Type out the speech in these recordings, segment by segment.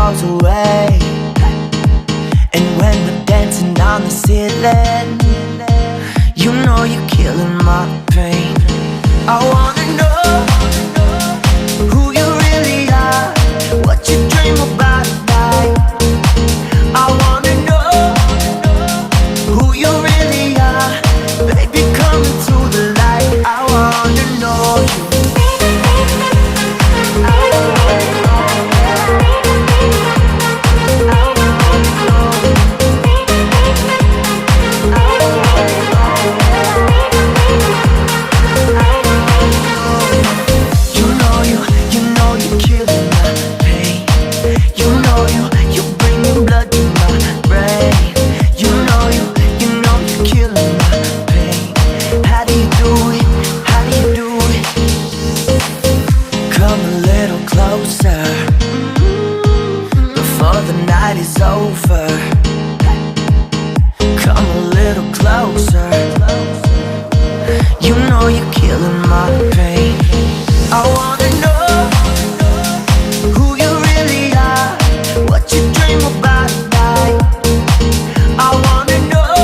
falls away. And when we're dancing on the ceiling, you know you're killing my pain. I wanna know who you really are, what you dream about at night. I wanna know who you really are, baby, come into the light. I wanna know you. Before the night is over, come a little closer. You know you're killing my pain. I wanna know who you really are, what you dream about at night. I wanna know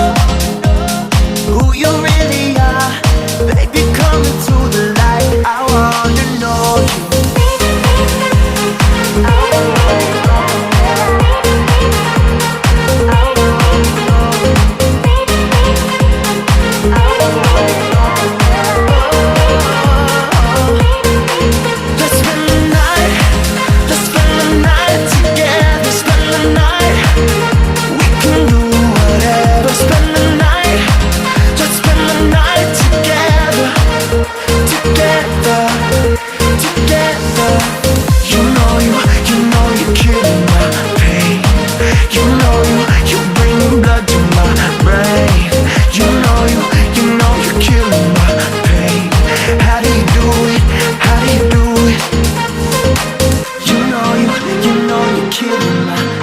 who you really are, baby, come into the light. I wanna know you. Killing my